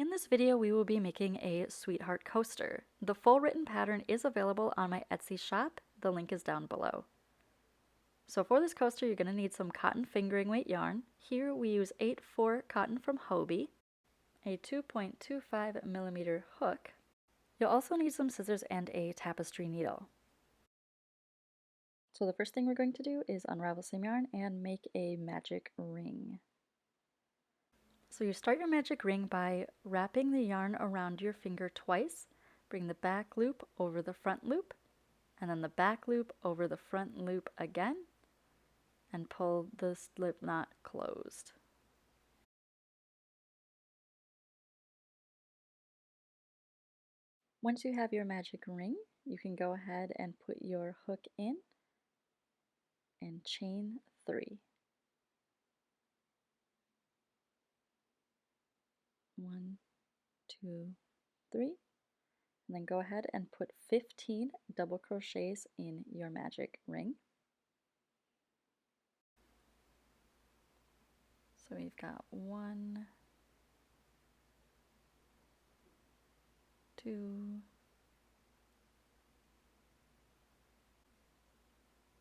In this video, we will be making a sweetheart coaster. The full written pattern is available on my Etsy shop. The link is down below. So for this coaster, you're going to need some cotton fingering weight yarn. Here we use 8/4 cotton from Hobbii, a 2.25 millimeter hook. You'll also need some scissors and a tapestry needle. So the first thing we're going to do is unravel some yarn and make a magic ring. So you start your magic ring by wrapping the yarn around your finger twice, bring the back loop over the front loop, and then the back loop over the front loop again, and pull the slip knot closed. Once you have your magic ring, you can go ahead and put your hook in and chain 3. 1, 2, 3, and then go ahead and put 15 double crochets in your magic ring. So we've got 1, 2,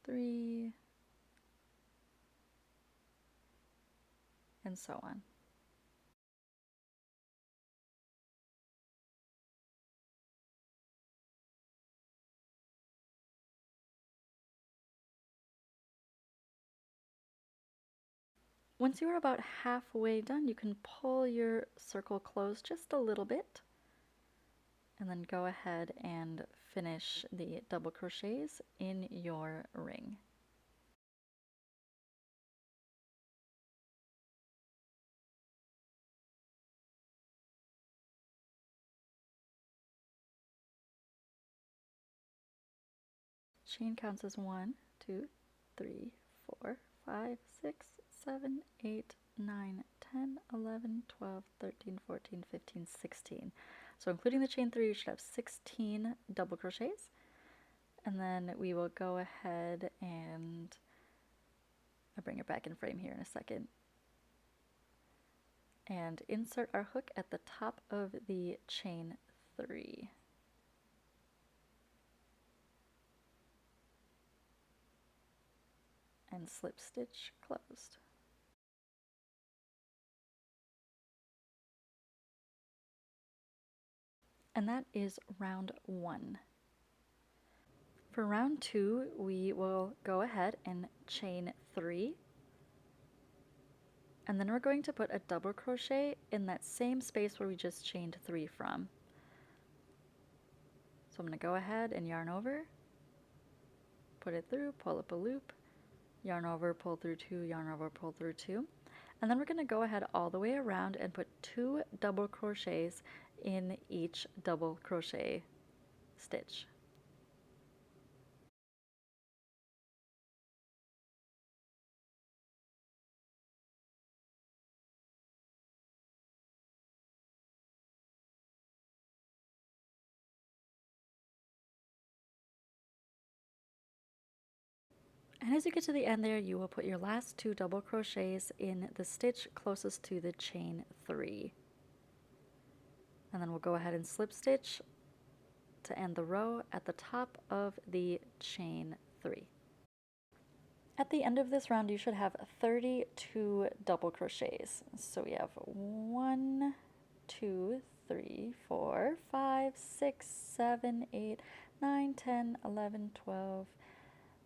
3, and so on. Once you are about halfway done, you can pull your circle closed just a little bit, and then go ahead and finish the double crochets in your ring. Chain counts as 1, 2, 3, 4, 5, 6, 7, 8, 9, 10, 11, 12, 13, 14, 15, 16. So including the chain 3, you should have 16 double crochets. And then we will go ahead and I'll bring it back in frame here in a second. And insert our hook at the top of the chain 3. And slip stitch closed. And that is round 1. For round 2, we will go ahead and chain 3, and then we're going to put a double crochet in that same space where we just chained 3 from. So I'm going to go ahead and yarn over, put it through, pull up a loop, yarn over, pull through 2, yarn over, pull through 2, and then we're going to go ahead all the way around and put 2 double crochets in each double crochet stitch. And as you get to the end there, you will put your last 2 double crochets in the stitch closest to the chain 3. And then we'll go ahead and slip stitch to end the row at the top of the chain 3. At the end of this round, you should have 32 double crochets. So we have 1, 2, 3, 4, 5, 6, 7, 8, 9, 10, 11, 12,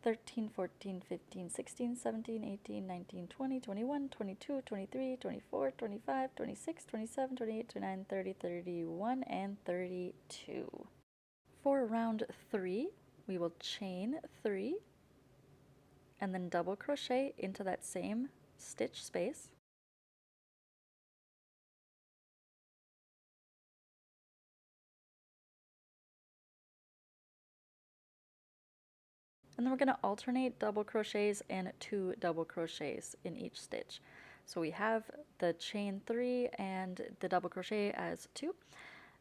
13, 14, 15, 16, 17, 18, 19, 20, 21, 22, 23, 24, 25, 26, 27, 28, 29, 30, 31, and 32. For round 3, we will chain 3 and then double crochet into that same stitch space. And then we're going to alternate double crochets and 2 double crochets in each stitch. So we have the chain 3 and the double crochet as 2.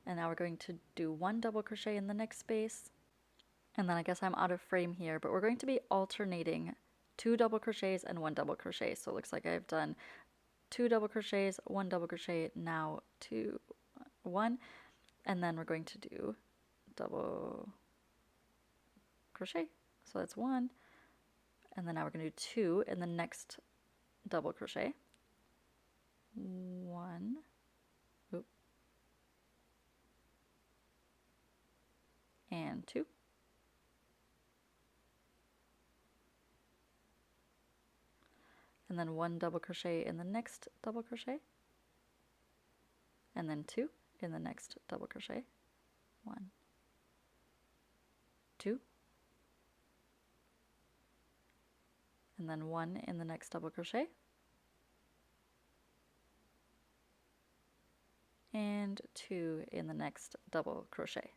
And now we're going to do 1 double crochet in the next space. And then I guess I'm out of frame here, but we're going to be alternating 2 double crochets and 1 double crochet. So it looks like I've done 2 double crochets, 1 double crochet, now 2, 1, and then we're going to do double crochet. So that's 1, and then now we're going to do 2 in the next double crochet. 1, oop, and 2. And then 1 double crochet in the next double crochet, and then 2 in the next double crochet. 1, 2, and then 1 in the next double crochet, and 2 in the next double crochet.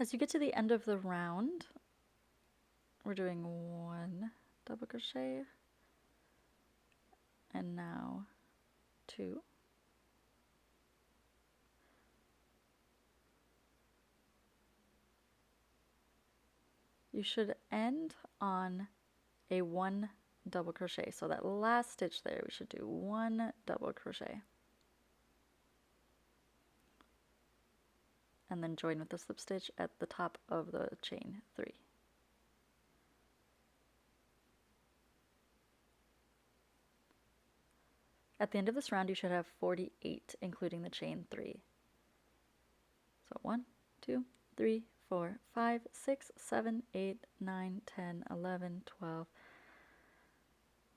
As you get to the end of the round, we're doing 1 double crochet, and now 2. You should end on a 1 double crochet. So that last stitch there, we should do 1 double crochet. And then join with the slip stitch at the top of the chain 3. At the end of this round, you should have 48, including the chain 3. So 1, 2, 3, 4, 5, 6, 7, 8, 9, 10, 11, 12,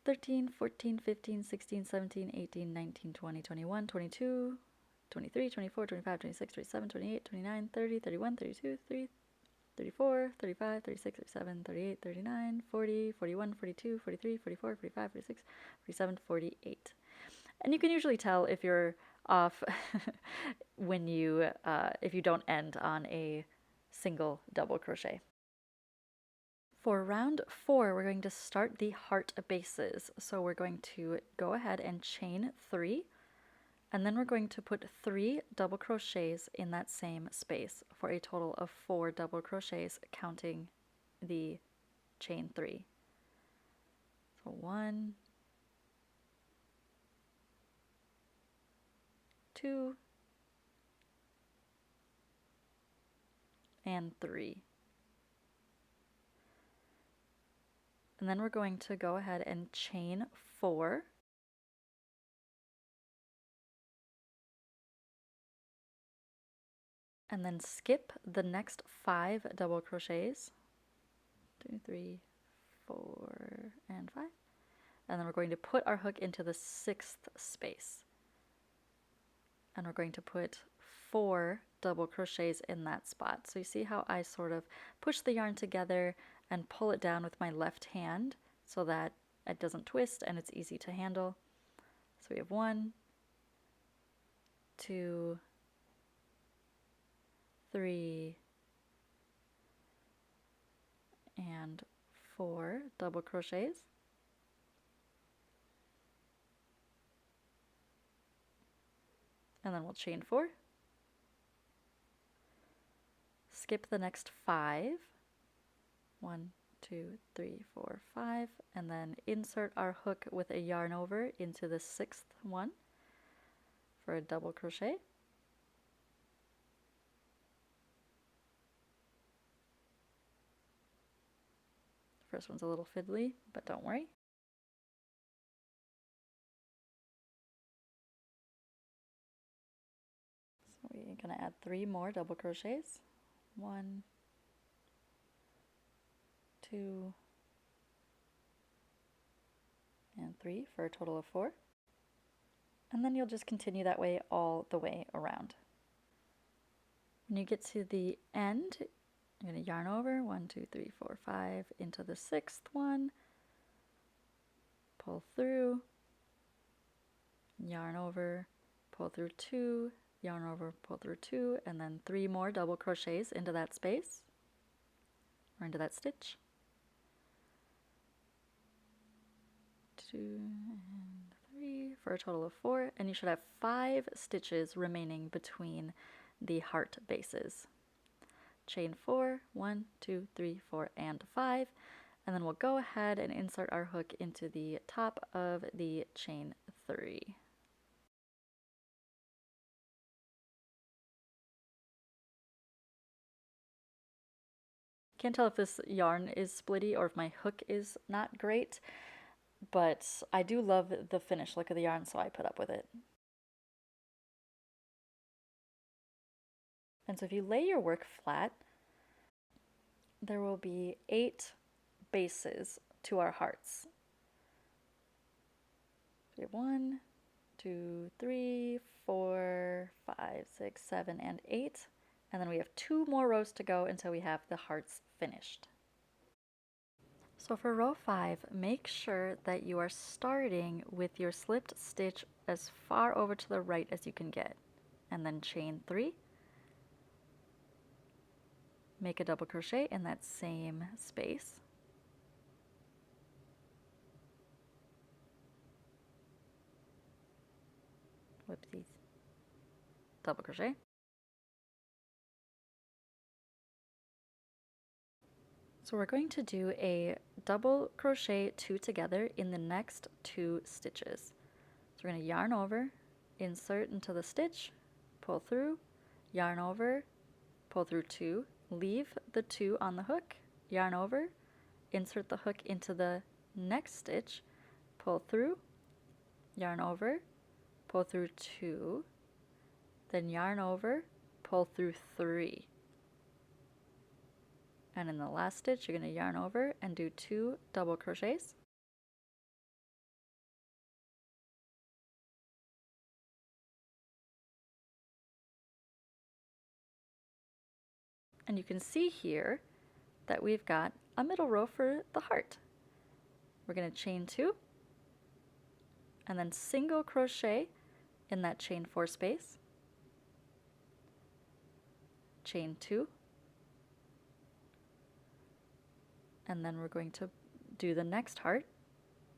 13, 14, 15, 16, 17, 18, 19, 20, 21, 22, 23, 24, 25, 26, 27, 28, 29, 30, 31, 32, 34, 35, 36, 37, 38, 39, 40, 41, 42, 43, 44, 45, 46, 47, 48. And you can usually tell if you're off when you, if you don't end on a single double crochet. For round 4, we're going to start the heart bases. So we're going to go ahead and chain 3, and then we're going to put 3 double crochets in that same space for a total of 4 double crochets, counting the chain 3. So 1, 2, and 3. And then we're going to go ahead and chain 4. And then skip the next 5 double crochets. 2, 3, 4, and 5. And then we're going to put our hook into the 6th space. And we're going to put 4 double crochets in that spot. So you see how I sort of push the yarn together and pull it down with my left hand so that it doesn't twist and it's easy to handle. So we have 1, 2, 3, and 4 double crochets. And then we'll chain 4. Skip the next 5. 1, 2, 3, 4, 5, and then insert our hook with a yarn over into the 6th one for a double crochet. First one's a little fiddly, but don't worry. So we're going to add 3 more double crochets. 1, 2, and 3 for a total of 4. And then you'll just continue that way all the way around. When you get to the end, you're going to yarn over 1, 2, 3, 4, 5 into the 6th one, pull through, yarn over, pull through 2, yarn over, pull through 2, and then 3 more double crochets into that space or into that stitch. 2 and 3 for a total of 4, and you should have 5 stitches remaining between the heart bases. Chain 4, 1, 2, 3, 4, and 5, And then we'll go ahead and insert our hook into the top of the chain 3. Can't tell if this yarn is splitty or if my hook is not great, but I do love the finished look of the yarn, so I put up with it. And so if you lay your work flat, there will be 8 bases to our hearts. We have 1, 2, 3, 4, 5, 6, 7, and 8. And then we have 2 more rows to go until we have the hearts finished. So for row 5, make sure that you are starting with your slipped stitch as far over to the right as you can get. And then chain 3. Make a double crochet in that same space. Whoopsies. Double crochet. So we're going to do a double crochet 2 together in the next 2 stitches. So we're going to yarn over, insert into the stitch, pull through, yarn over, pull through 2, leave the 2 on the hook, yarn over, insert the hook into the next stitch, pull through, yarn over, pull through 2, then yarn over, pull through 3. And in the last stitch, you're going to yarn over and do 2 double crochets. And you can see here that we've got a middle row for the heart. We're going to chain 2 and then single crochet in that chain 4 space, chain 2, and then we're going to do the next heart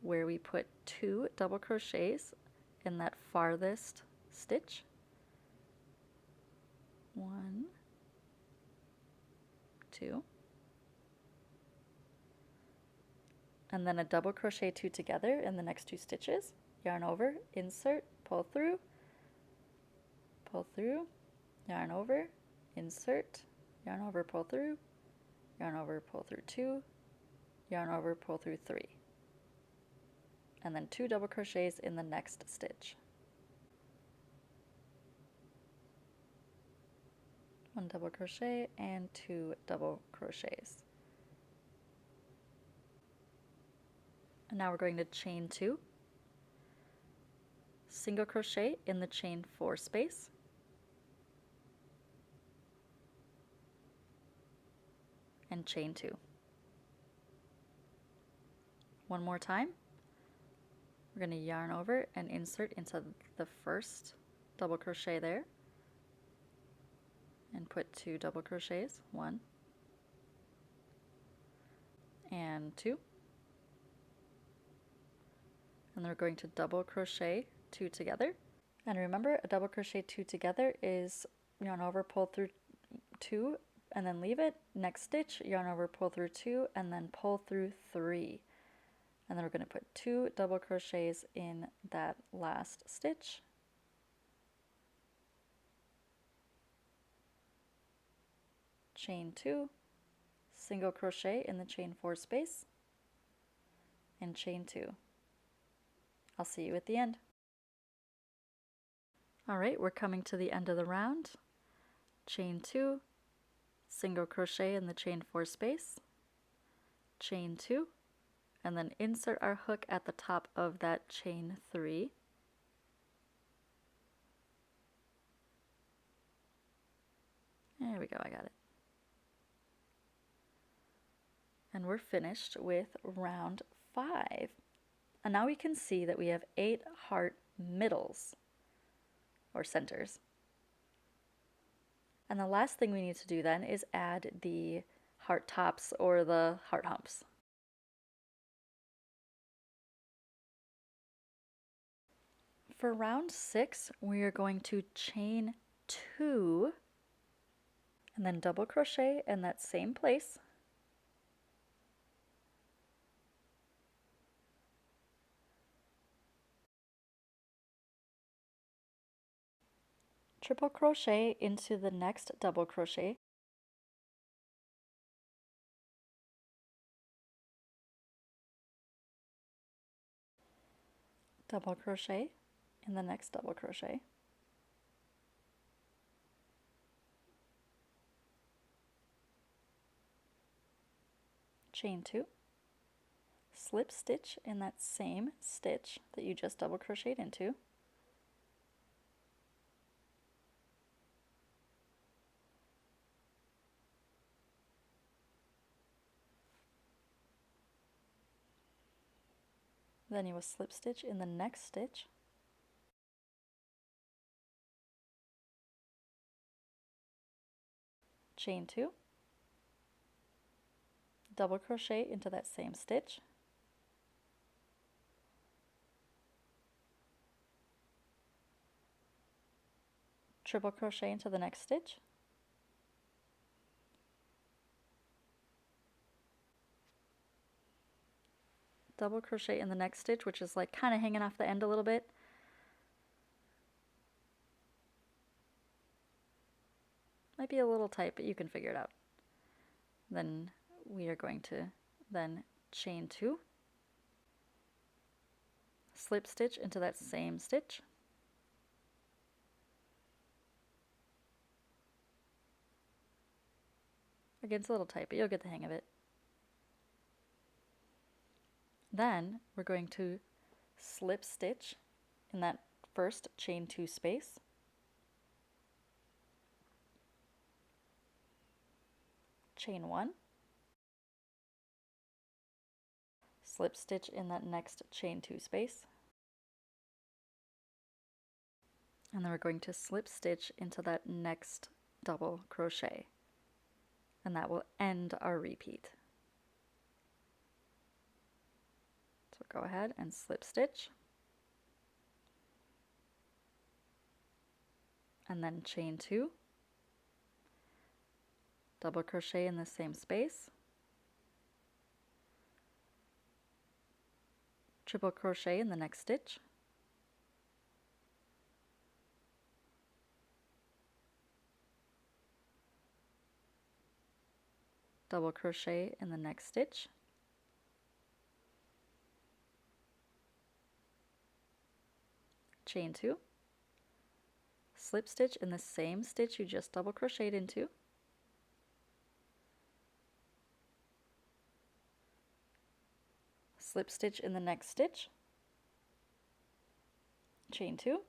where we put 2 double crochets in that farthest stitch. 1, 2, and then a double crochet 2 together in the next 2 stitches. Yarn over, insert, pull through, yarn over, insert, yarn over, pull through, yarn over, pull through 2, yarn over, pull through 3, and then 2 double crochets in the next stitch. 1 double crochet and 2 double crochets. And now we're going to chain 2, single crochet in the chain 4 space, and chain 2. One more time. We're going to yarn over and insert into the first double crochet there and put 2 double crochets, 1 and 2, and then we're going to double crochet 2 together. And remember, a double crochet 2 together is yarn over, pull through 2, and then leave it. Next stitch, yarn over, pull through 2, and then pull through 3. And then we're going to put 2 double crochets in that last stitch. Chain 2, single crochet in the chain 4 space, and chain 2. I'll see you at the end. All right, we're coming to the end of the round. Chain 2, single crochet in the chain 4 space, chain 2, and then insert our hook at the top of that chain 3. There we go, I got it. And we're finished with round 5. And now we can see that we have 8 heart middles, or centers. And the last thing we need to do then is add the heart tops or the heart humps. For round 6, we are going to chain 2 and then double crochet in that same place. triple crochet into the next double crochet, double crochet in the next double crochet, chain 2, slip stitch in that same stitch that you just double crocheted into, then you will slip stitch in the next stitch, chain 2, double crochet into that same stitch, triple crochet into the next stitch, double crochet in the next stitch, which is like kind of hanging off the end a little bit, might be a little tight, but you can figure it out. Then we are going to then chain 2, slip stitch into that same stitch, again it's a little tight, but you'll get the hang of it. Then we're going to slip stitch in that first chain 2 space, chain 1, slip stitch in that next chain 2 space, and then we're going to slip stitch into that next double crochet, and that will end our repeat. So go ahead and slip stitch, and then chain 2, double crochet in the same space, triple crochet in the next stitch, double crochet in the next stitch, chain 2, slip stitch in the same stitch you just double crocheted into, slip stitch in the next stitch, chain 2,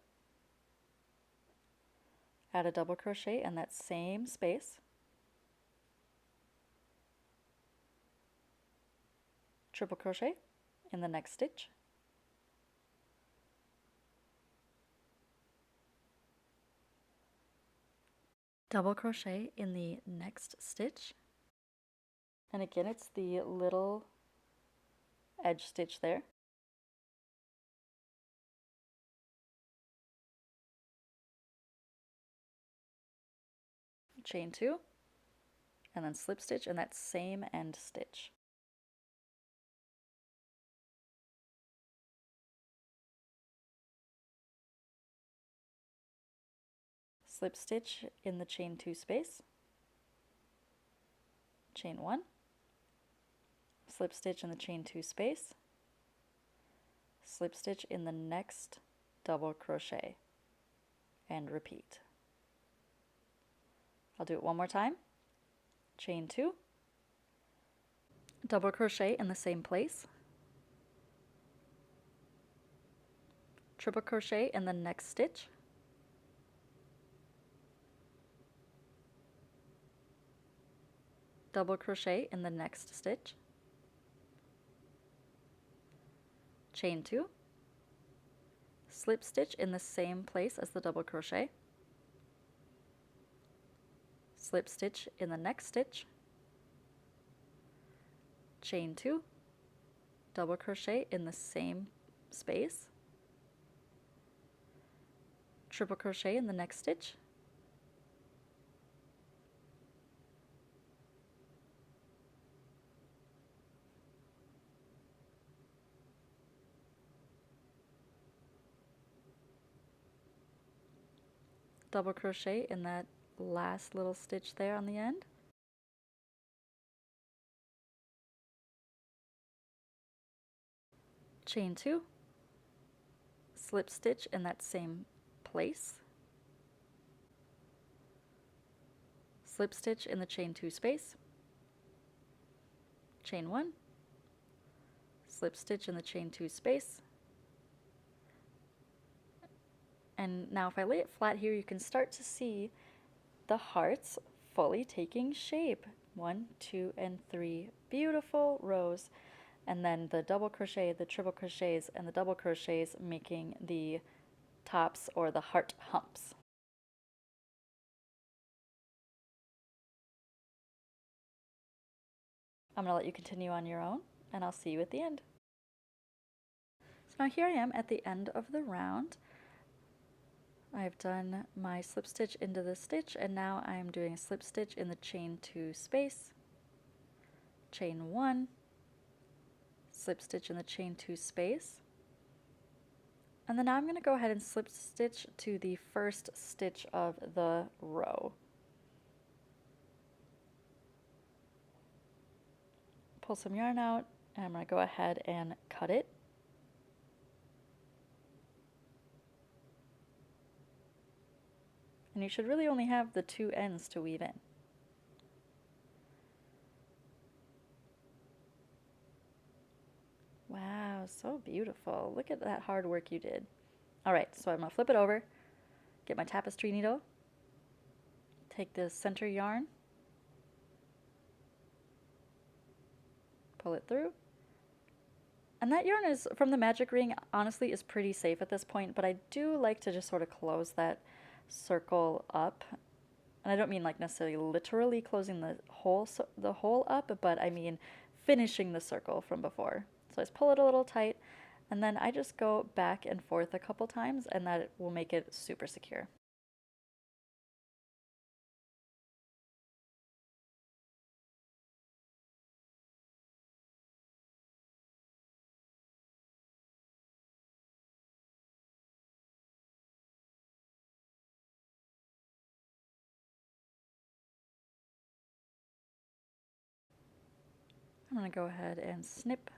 add a double crochet in that same space, triple crochet in the next stitch, double crochet in the next stitch, and again it's the little edge stitch there, chain 2, and then slip stitch in that same end stitch. Slip stitch in the chain 2 space, chain 1, slip stitch in the chain 2 space, slip stitch in the next double crochet, and repeat. I'll do it one more time. Chain 2, double crochet in the same place, triple crochet in the next stitch, double crochet in the next stitch, chain 2, slip stitch in the same place as the double crochet, slip stitch in the next stitch, chain 2, double crochet in the same space, triple crochet in the next stitch, double crochet in that last little stitch there on the end. Chain 2, slip stitch in that same place, slip stitch in the chain 2 space, chain 1, slip stitch in the chain 2 space, and now if I lay it flat here, you can start to see the hearts fully taking shape. 1, 2, and 3 beautiful rows, and then the double crochet, the triple crochets, and the double crochets making the tops or the heart humps. I'm going to let you continue on your own, and I'll see you at the end. So now here I am at the end of the round. I've done my slip stitch into the stitch, and now I'm doing a slip stitch in the chain 2 space, chain 1, slip stitch in the chain 2 space, and then now I'm going to go ahead and slip stitch to the first stitch of the row. Pull some yarn out, and I'm going to go ahead and cut it. And you should really only have the 2 ends to weave in. Wow, so beautiful. Look at that hard work you did. All right, so I'm going to flip it over, get my tapestry needle, take the center yarn, pull it through. And that yarn is from the magic ring, honestly, is pretty safe at this point, but I do like to just sort of close that circle up. And I don't mean like necessarily literally closing the hole up, but I mean finishing the circle from before. So I just pull it a little tight, and then I just go back and forth a couple times, and that will make it super secure. I'm going to go ahead and snip,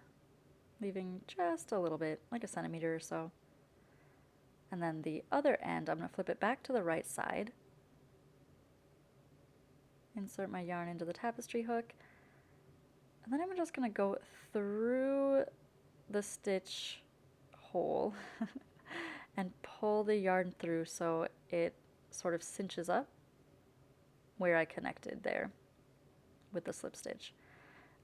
leaving just a little bit, like a centimeter or so. And then the other end, I'm going to flip it back to the right side, insert my yarn into the tapestry hook, and then I'm just going to go through the stitch hole and pull the yarn through so it sort of cinches up where I connected there with the slip stitch.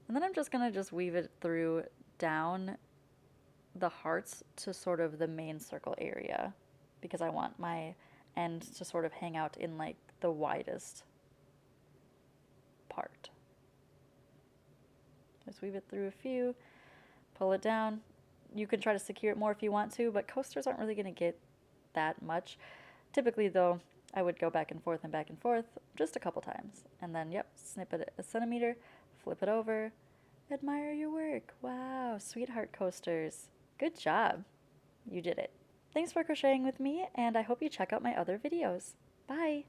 And then I'm just going to weave it through down the hearts to sort of the main circle area, because I want my end to sort of hang out in like the widest part. Just weave it through a few, pull it down. You can try to secure it more if you want to, but coasters aren't really going to get that much. Typically though, I would go back and forth just a couple times. And then, yep, snip it a centimeter, flip it over, admire your work. Wow, sweetheart coasters. Good job. You did it. Thanks for crocheting with me, and I hope you check out my other videos. Bye!